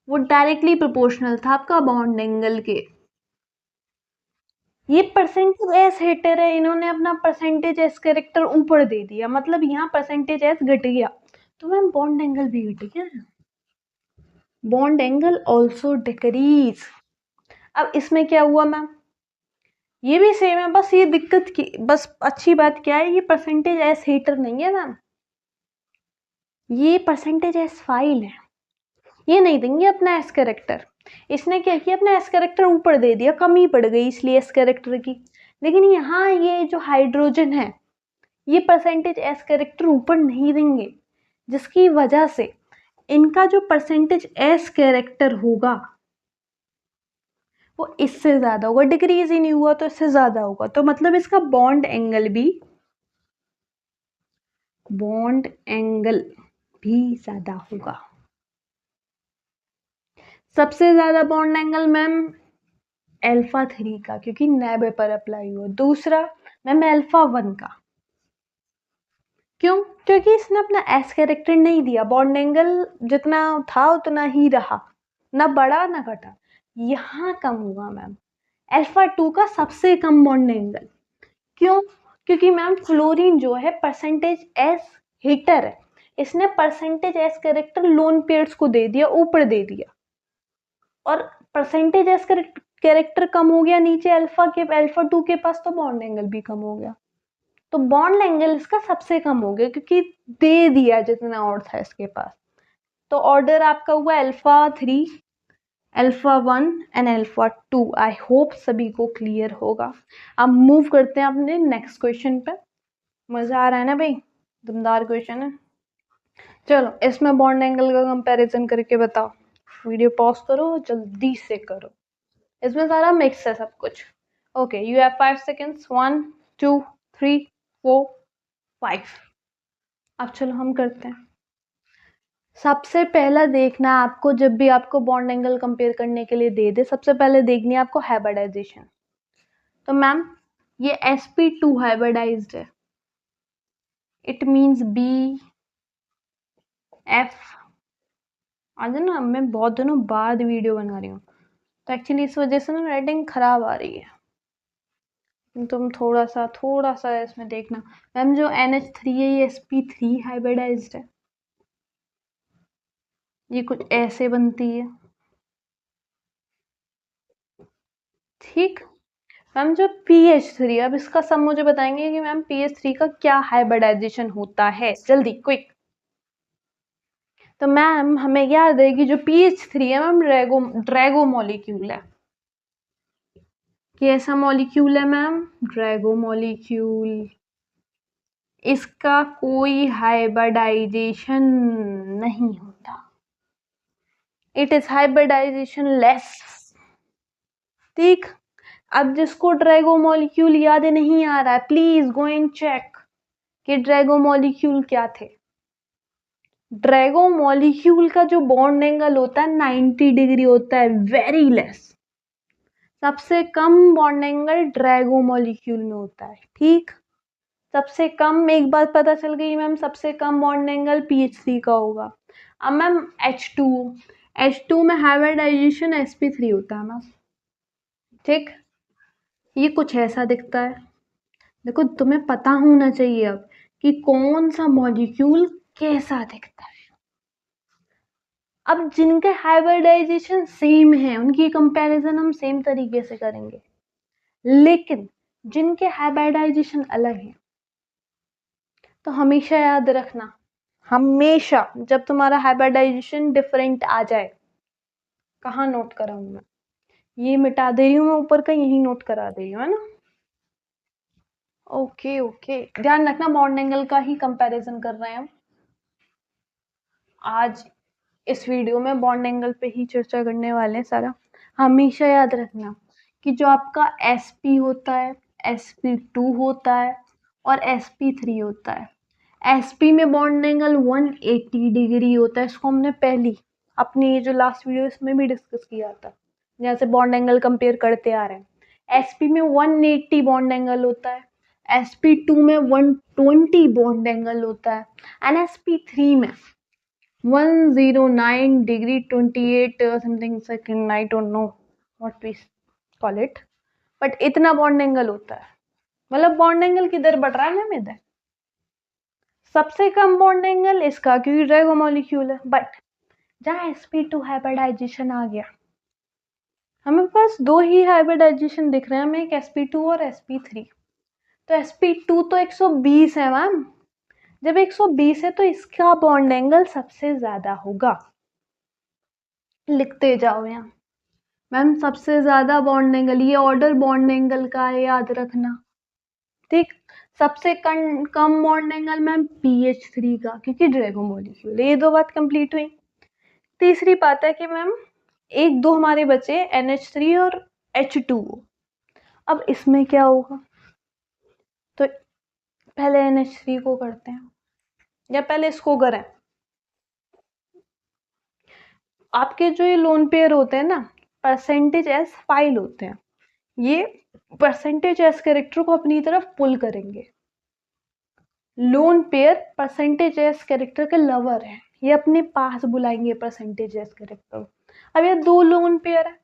वो डायरेक्टली प्रोपोर्शनल था आपका बॉन्ड एंगल के। ये परसेंटेज एस हेटर है, इन्होंने अपना परसेंटेज एस कैरेक्टर ऊपर दे दिया, मतलब यहाँ परसेंटेज एस घट गया, तो मैम बॉन्ड एंगल भी घट गया, बॉन्ड एंगल ऑल्सो डिक्रीज। अब इसमें क्या हुआ मैम, ये भी सेम है, बस ये दिक्कत की, बस अच्छी बात क्या है, ये परसेंटेज एस हेटर नहीं है मैम, ये परसेंटेज एस फाइल है, ये नहीं देंगे अपना एस कैरेक्टर। इसने क्या किया, अपना एस कैरेक्टर ऊपर दे दिया, कमी पड़ गई इसलिए एस कैरेक्टर की। लेकिन यहाँ ये जो हाइड्रोजन है, ये परसेंटेज एस कैरेक्टर ऊपर नहीं देंगे, जिसकी वजह से इनका जो परसेंटेज एस कैरेक्टर होगा वो इससे ज्यादा होगा, डिक्रीज ही नहीं हुआ तो इससे ज्यादा होगा, तो मतलब इसका बॉन्ड एंगल भी ज्यादा होगा। सबसे ज्यादा बॉन्ड एंगल मैम अल्फा 3 का, क्योंकि नैब पर अप्लाई हुआ। दूसरा मैम अल्फा 1 का, क्यों, क्योंकि इसने अपना एस कैरेक्टर नहीं दिया, बॉन्ड एंगल जितना था उतना ही रहा, ना बढ़ा ना घटा, यहाँ कम हुआ मैम। अल्फा 2 का सबसे कम बॉन्ड एंगल, क्यों, क्योंकि मैम फ्लोरीन जो है परसेंटेज एस हीटर है, इसने percentage S character lone pairs को दे दिया, ऊपर दे दिया, और परसेंटेज एस कैरेक्टर कम हो गया नीचे अल्फा 2 के पास, तो बॉन्ड एंगल भी कम हो गया, तो बॉन्ड एंगल इसका सबसे कम हो गया, क्योंकि दे दिया जितना और था इसके पास। तो ऑर्डर आपका हुआ alpha 3, alpha 1 and alpha 2। I hope सभी को क्लियर होगा। अब मूव करते हैं अपने नेक्स्ट क्वेश्चन पे। मजा आ रहा है ना भाई, दमदार क्वेश्चन है। चलो इसमें बॉन्ड एंगल का कंपैरिजन करके बताओ, वीडियो पॉज करो जल्दी से करो, इसमें सारा मिक्स है सब कुछ। Okay you have 5 seconds, 1 2 3 4 5। अब चलो हम करते हैं। सबसे पहला देखना आपको, जब भी आपको बॉन्ड एंगल कंपेयर करने के लिए दे दे, सबसे पहले देखनी है आपको हाइब्रिडाइजेशन। तो मैम ये sp2 हाइब्रिडाइज्ड है, इट मींस बी एफ। आज ना मैं बहुत दिनों बाद वीडियो बना रही हूँ, तो एक्चुअली इस वजह से ना राइटिंग खराब आ रही है, तुम थोड़ा सा इसमें देखना। मैम जो NH3 है ये sp3 हाइब्रिडाइज्ड है, ये कुछ ऐसे बनती है, ठीक। मैम जो PH3, अब इसका सब मुझे बताएंगे कि मैम PH3 का क्या हाइब्रिडाइजेशन होता है, जल्दी क्विक। तो मैम हमें याद है कि जो PH3 है मैम ड्रैगो मॉलिक्यूल है, कैसा मॉलिक्यूल है मैम, ड्रैगो मॉलिक्यूल। इसका कोई हाइब्रिडाइजेशन नहीं होता, इट इज हाइब्रिडाइजेशन लेस, ठीक। अब जिसको ड्रैगो मॉलिक्यूल याद नहीं आ रहा है, प्लीज गो एंड चेक कि ड्रैगो मॉलिक्यूल क्या थे। ड्रैगो मॉलिक्यूल का जो बॉन्ड एंगल होता है 90 डिग्री होता है, वेरी लेस। सबसे कम बॉन्ड एंगल ड्रैगो मॉलिक्यूल में होता है, ठीक। सबसे कम, एक बात पता चल गई मैम, सबसे कम बॉन्ड एंगल PH3 का होगा। अब मैम H2 में हाइब्रिडाइजेशन sp3 होता है मैम, ठीक। ये कुछ ऐसा दिखता है, देखो तुम्हें पता होना चाहिए अब कि कौन सा मॉलिक्यूल कैसा दिखता है। अब जिनके हाइब्रिडाइजेशन सेम है उनकी कंपैरिजन हम सेम तरीके से करेंगे, लेकिन जिनके हाइब्रिडाइजेशन अलग है, तो हमेशा याद रखना, हमेशा जब तुम्हारा हाइब्रिडाइजेशन डिफरेंट आ जाए, कहाँ नोट कराऊं मैं, ये मिटा दे रही हूँ मैं ऊपर का, यही नोट करा दे रही हूँ, है ना। ओके ध्यान रखना, बॉन्ड एंगल का ही कंपैरिजन कर रहे हैं हम आज इस वीडियो में, बॉन्ड एंगल पे ही चर्चा करने वाले हैं सारा। हमेशा याद रखना कि जो आपका sp होता है sp2 होता है और sp3 होता है। sp में बॉन्ड एंगल 180 डिग्री होता है। इसको हमने पहली अपनी ये जो लास्ट वीडियो इसमें भी डिस्कस किया था, जहाँ से बॉन्ड एंगल कंपेयर करते आ रहे हैं। sp में 180 बॉन्ड एंगल होता है, sp2 में 120 बॉन्ड एंगल होता है एंड sp3 में 109 degree 28 something second, I don't know what we call it, but इतना बॉन्ड एंगल होता है। मतलब बॉन्ड एंगल किधर बढ़ रहा है मैम? इधर सबसे कम बॉन्ड एंगल इसका, क्योंकि ड्रैगो मॉलिक्यूल है। बट जहाँ sp2 हाइब्रिडाइजेशन आ गया, हमें पास दो ही हाइब्रिडाइजेशन दिख रहे हैं हमें, एक sp2 और sp3। तो sp2 तो 120 है मैम। जब 120 है तो इसका बॉन्ड एंगल सबसे ज्यादा होगा। लिखते जाओ यहाँ मैम, सबसे ज्यादा बॉन्ड एंगल, ये ऑर्डर बॉन्ड एंगल का है, याद रखना। ठीक, सबसे कम बॉन्ड एंगल मैम pH3 का, क्योंकि ड्रैगो मॉलिक्यूल। ये दो बात कंप्लीट हुई। तीसरी बात है कि मैम एक दो हमारे बचे NH3 और H2O। अब इसमें क्या होगा? तो पहले NH3 को करते हैं, या पहले इसको करें। आपके जो ये लोन पेयर होते हैं ना, परसेंटेज एस फाइल होते हैं, ये परसेंटेज एस कैरेक्टर को अपनी तरफ पुल करेंगे। Lone pair percentage S character के लवर है, ये अपने पास बुलाएंगे परसेंटेज एस कैरेक्टर। अब ये दो लोन पेयर है,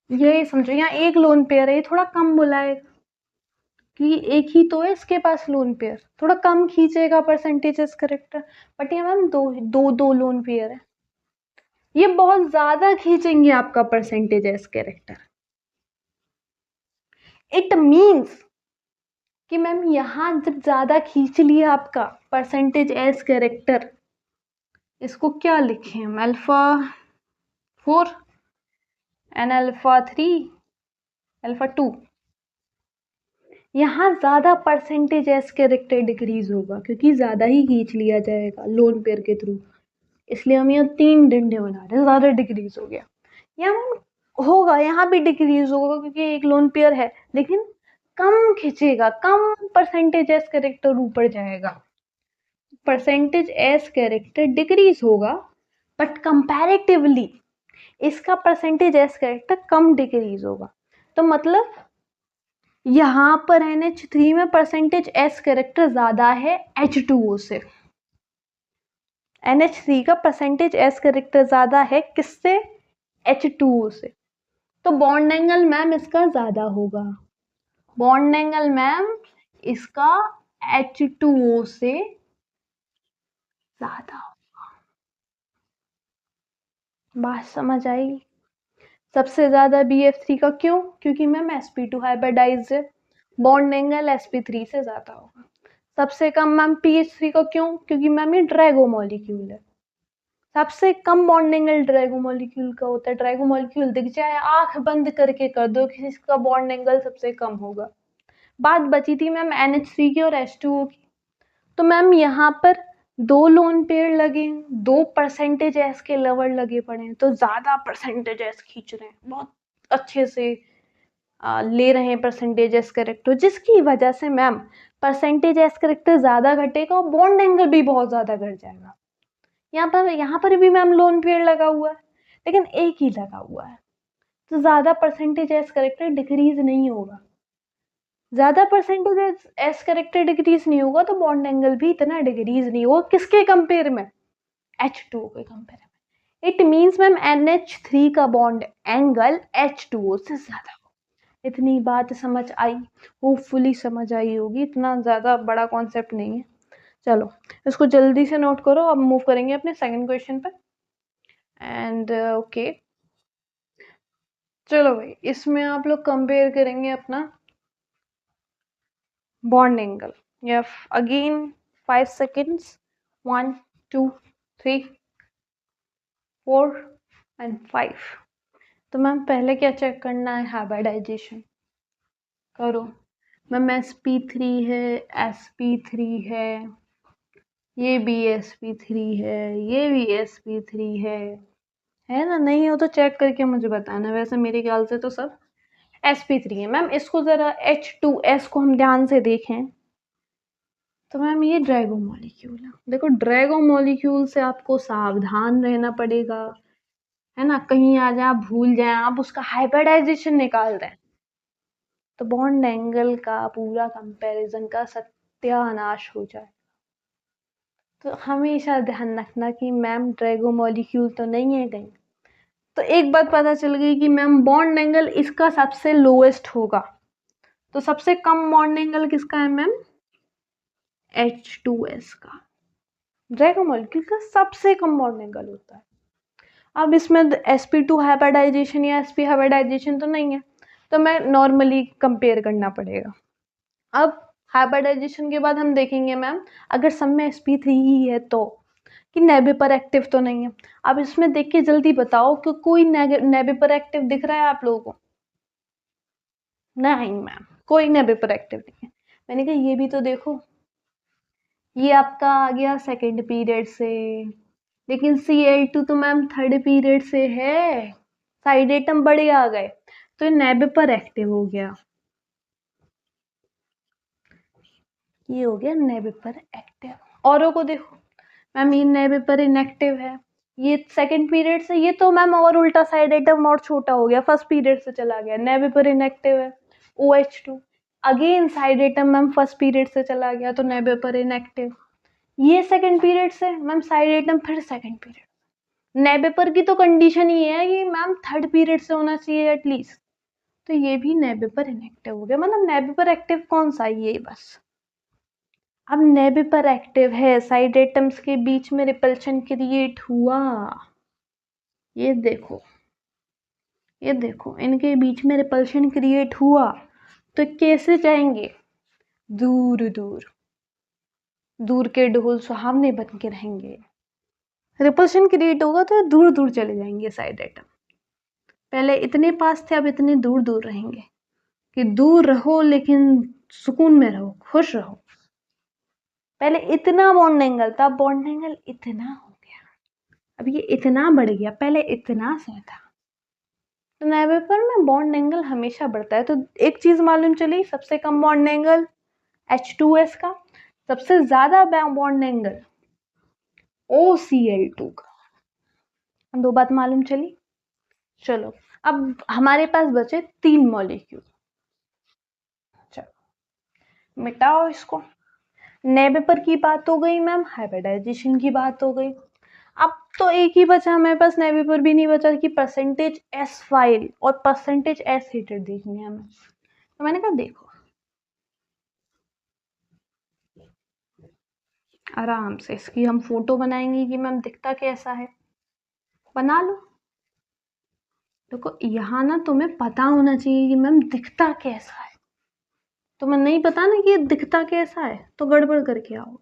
ये समझो यहाँ एक लोन पेयर है, ये थोड़ा कम बुलाएगा कि एक ही तो है इसके पास लोन पेयर, थोड़ा कम खींचेगा परसेंटेज एस कैरेक्टर। बट ये मैम दो लोन पेयर है, ये बहुत ज्यादा खींचेंगे आपका percentage S character. It means कि मैम यहां जब ज्यादा खींच लिया आपका परसेंटेज एस कैरेक्टर, इसको क्या लिखे हम? α4 एंड α3 α2। यहाँ ज्यादा परसेंटेज एस कैरेक्टर डिक्रीज होगा क्योंकि ज्यादा ही खींच लिया जाएगा लोन पेयर के थ्रू, इसलिए हम यहाँ 3 डंडे बना रहे हैं, ज्यादा डिक्रीज हो गया। यहाँ होगा, यहाँ भी डिक्रीज होगा क्योंकि एक लोन पेयर है, लेकिन कम खींचेगा, कम परसेंटेज एस कैरेक्टर ऊपर जाएगा। परसेंटेज एस कैरेक्टर डिक्रीज होगा, बट कंपैरेटिवली इसका परसेंटेज एस कैरेक्टर कम डिक्रीज होगा। तो मतलब यहाँ पर NH3 में परसेंटेज एस कैरेक्टर ज्यादा है H2O से। NH3 का परसेंटेज एस कैरेक्टर ज्यादा है किससे? H2O से। तो बॉन्ड एंगल मैम इसका ज्यादा होगा, बॉन्ड एंगल मैम इसका H2O से ज्यादा होगा। बात समझ आई? सबसे ज्यादा BF3 का क्यों? क्योंकि मैम sp2 हाइब्रिडाइज है, बॉन्ड एंगल sp3 से ज्यादा होगा। सबसे कम मैम pH3 का क्यों? क्योंकि मैम ये ड्रैगो मॉलिक्यूल है। सबसे कम बॉन्ड एंगल ड्रैगो मॉलिक्यूल का होता है। ड्रैगो मॉलिक्यूल दिख जाए, आंख बंद करके कर दो किसका बॉन्ड एंगल सबसे कम होगा। बात बची थी मैम NH3 की और H2O की। तो मैम यहाँ पर दो लोन पेयर लगे, दो परसेंटेज एस के लवर लगे पड़े हैं, तो ज्यादा परसेंटेज एस खींच रहे हैं, बहुत अच्छे से ले रहे हैं परसेंटेज एस कैरेक्टर, जिसकी वजह से मैम परसेंटेज एस कैरेक्टर ज्यादा घटेगा और बॉन्ड एंगल भी बहुत ज्यादा घट जाएगा। यहाँ पर भी मैम लोन पेयर लगा हुआ है, लेकिन एक ही लगा हुआ है, तो ज्यादा परसेंटेज एस कैरेक्टर डिक्रीज नहीं होगा। ज्यादा परसेंटेज एस कैरेक्टर डिक्रीज नहीं होगा तो बॉन्ड एंगल भी इतना डिक्रीज नहीं होगा। किसके कंपेयर में? H2O के कंपेयर में। इट मीन्स मैम NH3 का बॉन्ड एंगल H2O से ज्यादा हो। इतनी बात समझ आई? होपफुली समझ आई होगी, इतना ज्यादा बड़ा कॉन्सेप्ट नहीं है। चलो इसको जल्दी से नोट करो, अब मूव करेंगे अपने सेकंड क्वेश्चन पे। एंड ओके, चलो भाई इसमें आप लोग कंपेयर करेंगे अपना bond angle. Yes, again 5 seconds, 1 2 3 4 and 5। तो मैम पहले क्या चेक करना है? हाइब्रिडाइजेशन करो। मैम sp3 है, sp3 है, ये भी sp3 है, ये भी sp3 है ना? नहीं हो तो चेक करके मुझे बताना। वैसे मेरे ख्याल से तो सब sp3 है मैम। इसको जरा H2S को हम ध्यान से देखें तो मैम ये ड्रैगो मॉलिक्यूल है। देखो ड्रैगो मॉलिक्यूल से आपको सावधान रहना पड़ेगा, है ना, कहीं आ जाए आप भूल जाए आप उसका हाइब्रिडाइजेशन निकाल दें तो बॉन्ड एंगल का पूरा कंपैरिजन का सत्यानाश हो जाए। तो हमेशा ध्यान रखना कि मैम ड्रैगो मॉलिक्यूल तो नहीं है कहीं। तो एक बात पता चल गई कि मैम बॉन्ड एंगल इसका सबसे लोएस्ट होगा। तो सबसे कम बॉन्ड एंगल किसका है मैम? H2S का। ड्रैगो मॉलिक्यूल का सबसे कम बॉन्ड एंगल होता है। अब इसमें sp2 हाइब्रिडाइजेशन या sp हाइब्रिडाइजेशन तो नहीं है, तो मैं नॉर्मली कंपेयर करना पड़ेगा। अब हाइब्रिडाइजेशन के बाद हम देखेंगे मैम अगर सब में sp3 ही है तो कि नेबिपर एक्टिव तो नहीं है। अब इसमें देख के जल्दी बताओ कि कोई नेबिपर एक्टिव दिख रहा है आप लोगों को? नहीं मैम, कोई नेबिपर एक्टिव नहीं है। मैंने कहा ये भी तो देखो, ये आपका आ गया सेकेंड पीरियड से, लेकिन Cl2 तो मैम थर्ड पीरियड से है, साइड एटम बड़े आ गए तो नेबिपर एक्टिव हो गया। ये हो गया नेबिपर एक्टिव। औरों को देखो मैम ये नेबिपर इनएक्टिव है, ये सेकंड पीरियड से, ये तो मैम और उल्टा साइड एटम और छोटा हो गया, फर्स्ट पीरियड से चला गया, नेबिपर इनएक्टिव है। OH2 again side atom ma'am first period से चला गया तो नेबिपर इनएक्टिव। ये सेकंड पीरियड से मैम साइड एटम फिर सेकंड पीरियड। नेबिपर की तो कंडीशन ही है कि मैम थर्ड पीरियड से होना चाहिए एटलीस्ट, तो ये भी नेबिपर इनएक्टिव हो गया। मतलब नेबिपर एक्टिव कौन सा, ये बस। अब नेबिपर एक्टिव है, साइड एटम्स के बीच में रिपल्शन क्रिएट हुआ, ये देखो, ये देखो इनके बीच में रिपल्शन क्रिएट हुआ तो कैसे जाएंगे? दूर दूर, दूर के ढोल सुहावने बन के रहेंगे। रिपल्शन क्रिएट होगा तो दूर दूर चले जाएंगे साइड एटम। पहले इतने पास थे अब इतने दूर दूर रहेंगे कि दूर रहो लेकिन सुकून में रहो, खुश रहो। पहले इतना बॉन्ड एंगल था, बॉन्ड एंगल इतना हो गया, अब ये इतना बढ़ गया, पहले इतना सा था। तो नेबिपर में बॉन्ड एंगल हमेशा बढ़ता है। तो एक चीज मालूम चली, सबसे कम बॉन्ड एंगल H2S का, सबसे ज्यादा बॉन्ड एंगल OCl2 का। दो बात मालूम चली। चलो अब हमारे पास बचे 3 मॉलिक्यूल, चलो मिटाओ इसको। नेबिपर की बात हो गई मैम, हाइब्रिडाइजेशन की बात हो गई। अब तो एक ही बचा हमारे पास, नेबिपर भी नहीं बचा कि परसेंटेज S फाइल और परसेंटेज S हीटेड देखनी है हमें। तो मैंने कहा देखो आराम से इसकी हम फोटो बनाएंगे कि मैम दिखता कैसा है, बना लो। देखो यहाँ ना तुम्हें पता होना चाहिए कि मैम दिखता कैसा है। तुम्हें नहीं पता ना कि ये दिखता कैसा है तो गड़बड़ करके आओ।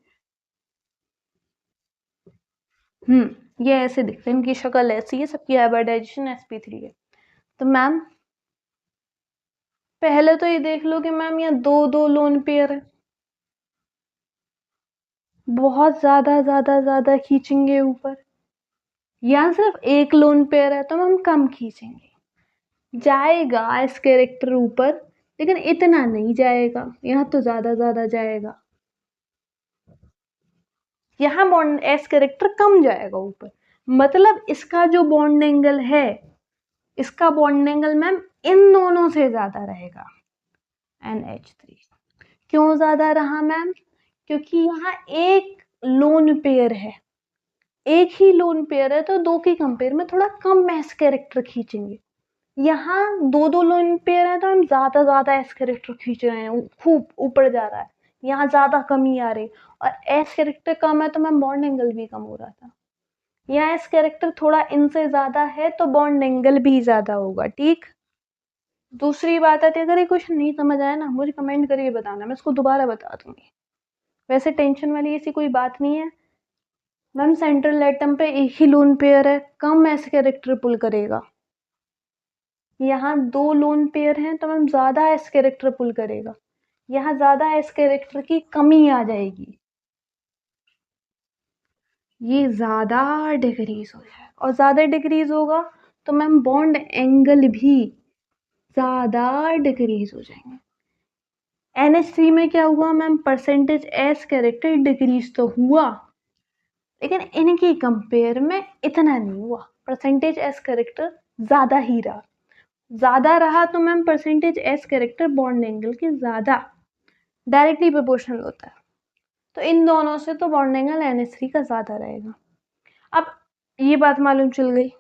ये ऐसे दिखते हैं, इनकी शक्ल ऐसी है, सबकी हाइब्रिडाइजेशन sp3 है। तो मैम पहले तो ये देख लो कि मैम यहाँ 2 लोन पेयर है, बहुत ज्यादा खींचेंगे ऊपर। यहाँ सिर्फ एक लोन पेयर है तो हम कम खींचेंगे, जाएगा एस कैरेक्टर ऊपर लेकिन इतना नहीं जाएगा, यहाँ तो ज्यादा जाएगा। यहाँ बॉन्ड एस कैरेक्टर कम जाएगा ऊपर, मतलब इसका जो बॉन्ड एंगल है, इसका बॉन्ड एंगल मैम इन दोनों से ज्यादा रहेगा NH3। क्यों ज्यादा रहा मैम? क्योंकि यहाँ एक लोन पेयर है, एक ही लोन पेयर है तो 2 के कंपेयर में थोड़ा कम एस कैरेक्टर खींचेंगे। यहाँ 2 लोन पेयर है तो हम ज्यादा एस कैरेक्टर खींच रहे हैं, खूब ऊपर जा रहा है। यहाँ ज्यादा कमी आ रही और एस कैरेक्टर कम है तो मैम बॉन्ड एंगल भी कम हो रहा था। यहाँ एस कैरेक्टर थोड़ा इनसे ज्यादा है तो बॉन्ड एंगल भी ज्यादा होगा। ठीक, दूसरी बात है अगर ये क्वेश्चन नहीं समझ आया ना मुझे कमेंट करके बताना, मैं इसको दोबारा बता दूंगी। वैसे टेंशन वाली ऐसी कोई बात नहीं है मैम, सेंट्रल एटम पे एक ही लोन पेयर है, कम एस कैरेक्टर पुल करेगा। यहाँ 2 लोन पेयर हैं तो मैम ज्यादा एस कैरेक्टर पुल करेगा, यहाँ ज्यादा एस कैरेक्टर की कमी आ जाएगी, ये ज्यादा डिक्रीज हो जाएगा और ज्यादा डिक्रीज होगा तो मैम बॉन्ड एंगल भी ज़्यादा डिक्रीज हो जाएंगे। NH3 में क्या हुआ ma'am, percentage S character decrease तो हुआ, लेकिन इनकी कंपेयर में इतना नहीं हुआ, परसेंटेज एस कैरेक्टर ज़्यादा ही रहा। ज़्यादा रहा तो ma'am percentage S character bond angle के ज़्यादा डायरेक्टली प्रोपोर्शनल होता है, तो इन दोनों से तो बॉन्ड एंगल NH3 का ज़्यादा रहेगा। अब ये बात मालूम चल गई,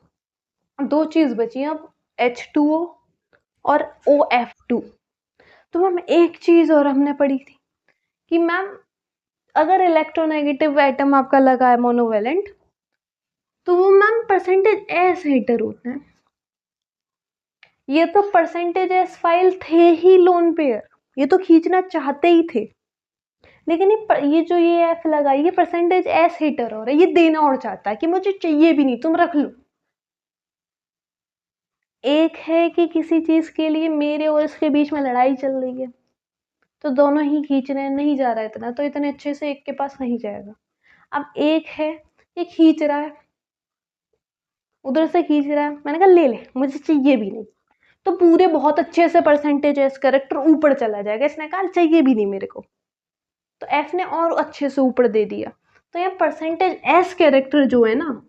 दो चीज़ बची अब, H2O और OF2। तो मैम एक चीज़ और हमने पढ़ी थी कि मैम अगर इलेक्ट्रोनेगेटिव एटम आपका लगा है मोनोवेलेंट, तो वो मैम परसेंटेज एस हीटर होते हैं। ये तो परसेंटेज एस फाइल थे ही लोन पेयर, ये तो खींचना चाहते ही थे, लेकिन ये जो ये एफ लगा, ये परसेंटेज एस हीटर हो रहा है, ये देना और चाहता है कि मुझे चाहिए भी नहीं, तुम रख लो। एक है कि किसी चीज के लिए मेरे और इसके बीच में लड़ाई चल रही है, तो दोनों ही खींच रहे हैं, नहीं जा रहा है इतना, तो इतने अच्छे से एक के पास नहीं जाएगा। अब एक है ये खींच रहा है, उधर से खींच रहा है, मैंने कहा ले ले, मुझे चाहिए भी नहीं, तो पूरे बहुत अच्छे से परसेंटेज एस कैरेक्टर ऊपर चला जाएगा। इसने कहा चाहिए भी नहीं मेरे को, तो एफ ने और अच्छे से ऊपर दे दिया, तो ये परसेंटेज एस कैरेक्टर जो है ना,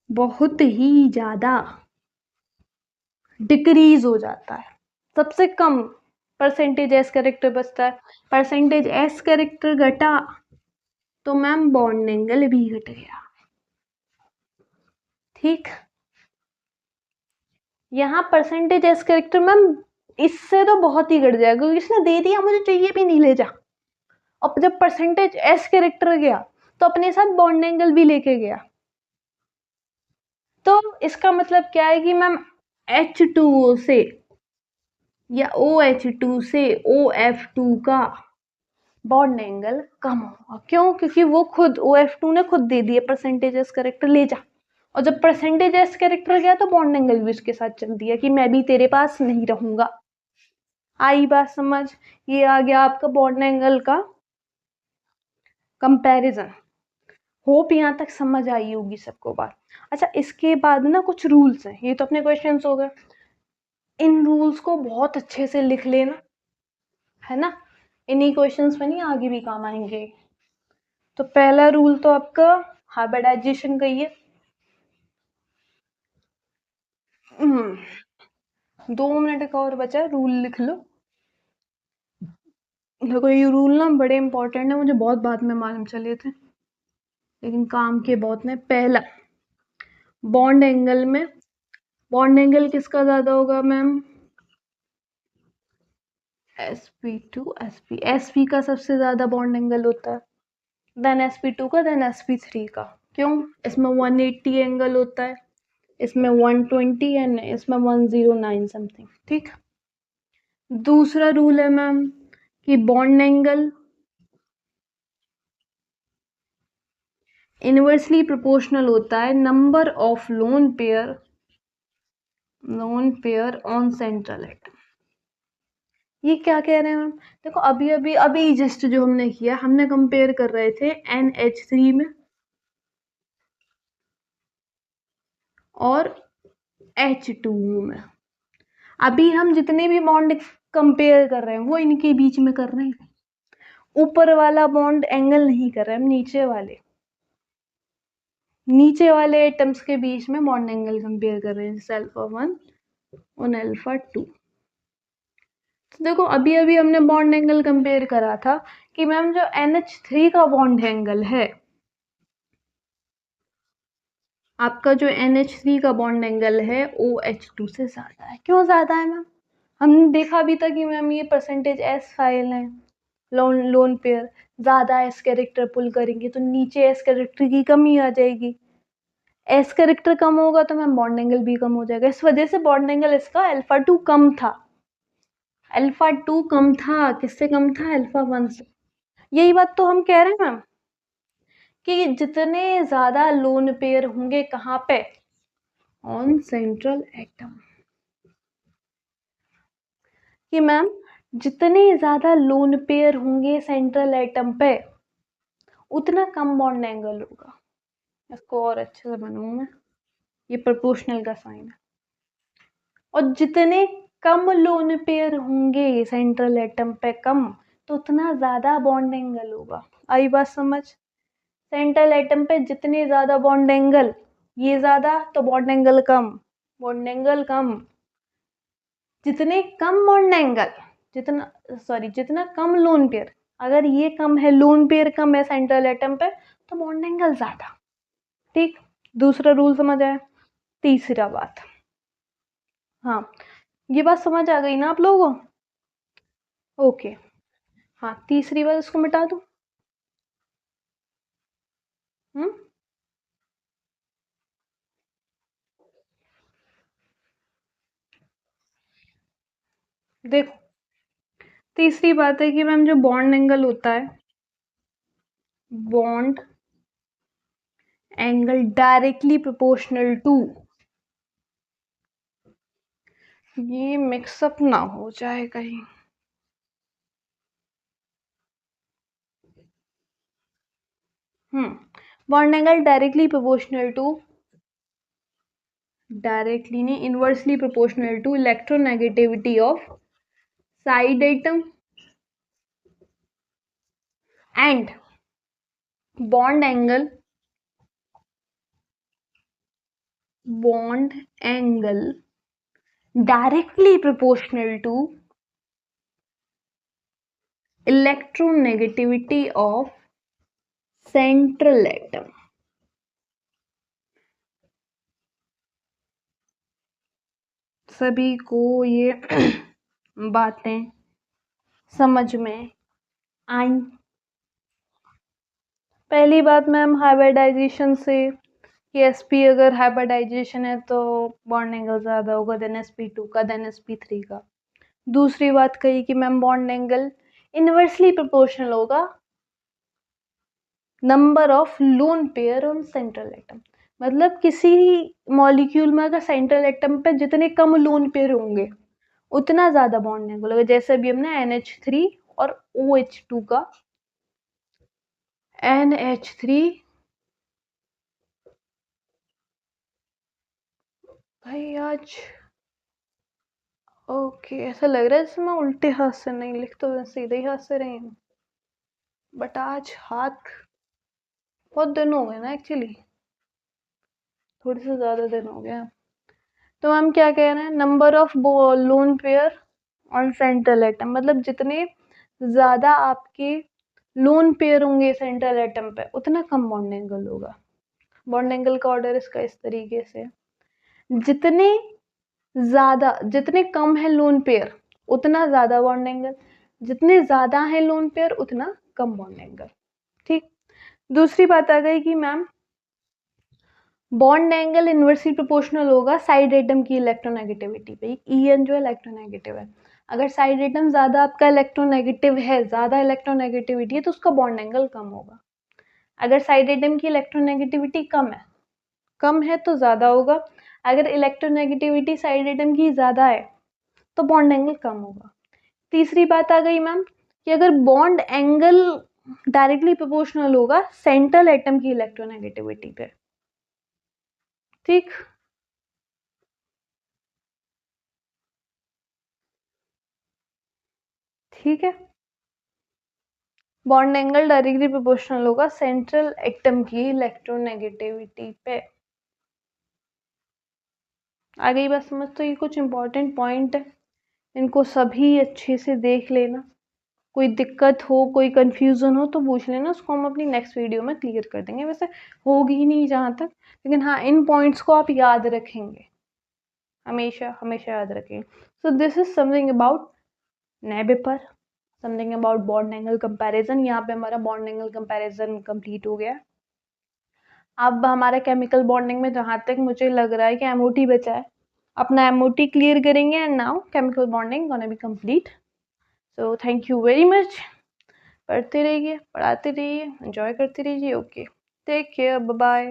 बहुत ही ज्यादा डिक्रीज हो जाता है। सबसे कम परसेंटेज एस कैरेक्टर बचता है, परसेंटेज एस कैरेक्टर घटा तो मैम बॉन्ड एंगल भी घट गया। ठीक, यहाँ परसेंटेज एस कैरेक्टर मैम इससे तो बहुत ही घट जाएगा, क्योंकि इसने दे दिया मुझे चाहिए भी नहीं, ले जा। अब जब परसेंटेज एस कैरेक्टर गया तो अपने साथ बॉन्ड एंगल भी लेके गया, तो इसका मतलब क्या है कि मैम H2O से या OH2 से OF2 का बॉन्ड एंगल कम होगा। क्यों? क्योंकि वो खुद OF2 ने खुद दे दिया परसेंटेज एस कैरेक्टर ले जा, और जब परसेंटेज एस कैरेक्टर गया तो बॉन्ड एंगल भी उसके साथ चल दिया कि मैं भी तेरे पास नहीं रहूंगा। आई बात समझ? ये आ गया आपका बॉन्ड एंगल का कंपैरिजन। होप यहाँ तक समझ आई होगी सबको बात। अच्छा, इसके बाद ना कुछ रूल्स हैं, ये तो अपने क्वेश्चंस हो गए, इन रूल्स को बहुत अच्छे से लिख लेना, है ना, इन्हीं क्वेश्चंस में नहीं आगे भी काम आएंगे। तो पहला रूल तो आपका हाइब्रिडाइजेशन का ही है। 2 मिनट का और बचा, रूल लिख लो। देखो ये रूल ना बड़े इंपॉर्टेंट है, मुझे बहुत बाद में मालूम चले थे, लेकिन काम के बहुत ने। पहला, बॉन्ड एंगल में, बॉन्ड एंगल किसका ज्यादा होगा मैम? sp2 sp का सबसे ज्यादा बॉन्ड एंगल होता है, देन sp2 का, देन sp3 का। क्यों? इसमें 180 एंगल होता है, इसमें 120 एंड इसमें 109 समथिंग। ठीक, दूसरा रूल है मैम कि बॉन्ड एंगल इनवर्सली प्रोपोर्शनल होता है number of lone pair on central atom. ये क्या कह रहे हैं मैम? देखो अभी अभी अभी जस्ट जो हमने किया, हमने कंपेयर कर रहे थे NH3 में और H2O में। अभी हम जितने भी बॉन्ड कंपेयर कर रहे हैं वो इनके बीच में कर रहे हैं, ऊपर वाला बॉन्ड एंगल नहीं कर रहे हैं हम, नीचे वाले एटम्स के बीच में बॉन्ड एंगल कंपेयर कर रहे हैं, जैसे α1 और α2। तो देखो अभी अभी हमने बॉन्ड एंगल कंपेयर करा था कि मैम जो NH3 का बॉन्ड एंगल है, आपका जो NH3 का बॉन्ड एंगल है OH2 से ज्यादा है। क्यों ज्यादा है मैम? हमने देखा भी था कि मैम ये परसेंटेज एस फाइल है, लोन पेयर, ज्यादा एस कैरेक्टर पुल करेंगे तो नीचे एस कैरेक्टर की कमी आ जाएगी, एस कैरेक्टर कम होगा तो मैम बॉन्ड एंगल भी कम हो जाएगा। इस वजह से बॉन्ड एंगल इसका α2 कम था, α2 कम था, किससे कम था? α1 से। यही बात तो हम कह रहे हैं मैम कि जितने ज्यादा लोन पेयर होंगे कहाँ पे? On central atom. कि मैम जितने ज्यादा लोन पेयर होंगे सेंट्रल एटम पे, उतना कम बॉन्ड एंगल होगा। इसको और अच्छे से बनाऊं मैं, ये प्रोपोर्शनल का साइन है। और जितने कम लोन पेयर होंगे सेंट्रल एटम पे कम, तो उतना ज्यादा बॉन्ड एंगल होगा। आई बात समझ? सेंट्रल एटम पे जितने ज्यादा बॉन्ड एंगल, ये ज्यादा तो बॉन्ड एंगल कम, बॉन्ड एंगल कम। जितने कम बॉन्ड एंगल, जितना कम लोन पेयर, अगर ये कम है, लोन पेयर कम है सेंट्रल एटम पे, तो बॉन्ड एंगल ज्यादा। ठीक, दूसरा रूल समझ आया। तीसरा बात, हाँ ये बात समझ आ गई ना आप लोगों को? ओके। हाँ, तीसरी बात इसको मिटा दूं। हम्म, देखो, तीसरी बात है कि मैम जो बॉन्ड एंगल होता है, bond angle directly proportional to, ये मिक्सअप ना हो जाए कहीं। Bond angle directly proportional to, directly नहीं, inversely proportional to electronegativity of side atom and bond angle, bond angle directly proportional to electronegativity of central atom। सभी को ये बातें समझ में आई? पहली बात मैम, हाइब्रिडाइजेशन से कि sp अगर हाइब्रिडाइजेशन है तो बॉन्ड एंगल ज्यादा होगा देन sp2 का, देन sp3 का। दूसरी बात कही कि ma'am bond angle inversely proportional होगा number of lone pair on central atom. मतलब किसी मॉलिक्यूल में अगर सेंट्रल एटम पे जितने कम लोन पेयर होंगे, उतना ज्यादा बॉन्ड एंगल होगा। जैसे अभी हमने NH3 और OH2 का, NH3, भाई आज ओके, ऐसा लग रहा है जैसे मैं उल्टे हाथ से नहीं लिख तो मैं सीधे ही हाथ से रही हूँ, बट आज हाथ बहुत दिन हो गए ना, एक्चुअली थोड़े से ज्यादा दिन हो गया। तो हम क्या कह रहे हैं, number of lone pair on central atom, मतलब जितने ज्यादा आपके लोन पेयर होंगे सेंट्रल एटम पे, उतना कम बॉन्ड एंगल होगा। बॉन्ड एंगल का ऑर्डर इसका इस तरीके से, जितने जितने कम है लोन पेयर, उतना ज्यादा बॉन्ड एंगल, जितने ज्यादा है लोन पेयर, उतना कम बॉन्ड एंगल। ठीक, दूसरी बात आ गई कि ma'am bond angle inversely proportional होगा साइड एटम की इलेक्ट्रोनेगेटिविटी पे। En जो है इलेक्ट्रोनेगेटिव है, अगर साइड एटम ज्यादा आपका इलेक्ट्रोनेगेटिव है, ज्यादा इलेक्ट्रोनेगेटिविटी है, तो उसका बॉन्ड एंगल कम होगा। अगर साइड एटम की इलेक्ट्रोनेगेटिविटी कम है तो ज्यादा होगा। अगर इलेक्ट्रोनेगेटिविटी साइड एटम की ज्यादा है तो बॉन्ड एंगल कम होगा। तीसरी बात आ गई मैम कि अगर बॉन्ड एंगल डायरेक्टली प्रोपोर्शनल होगा सेंट्रल एटम की इलेक्ट्रोनेगेटिविटी पे। ठीक, ठीक है, बॉन्ड एंगल डायरेक्टली प्रोपोर्शनल होगा सेंट्रल एटम की इलेक्ट्रोनेगेटिविटी पे। आ गई बात समझ? तो ये कुछ इंपॉर्टेंट पॉइंट है, इनको सभी अच्छे से देख लेना। कोई दिक्कत हो, कोई कंफ्यूजन हो तो पूछ लेना, उसको हम अपनी नेक्स्ट वीडियो में क्लियर कर देंगे। वैसे होगी ही नहीं जहाँ तक, लेकिन हाँ इन पॉइंट्स को आप याद रखेंगे, हमेशा हमेशा याद रखेंगे। So this is something about NBEPR, something about bond angle comparison. यहाँ पे हमारा बॉन्ड एंगल कंपैरिजन कंप्लीट हो गया। अब हमारा केमिकल बॉन्डिंग में जहाँ तक मुझे लग रहा है कि MOT बचा है, अपना MOT क्लियर करेंगे and now chemical bonding gonna be complete. So thank you very much. पढ़ते रहिए, पढ़ाते रहिए, एंजॉय करते रहिए। Okay, take care, bye bye.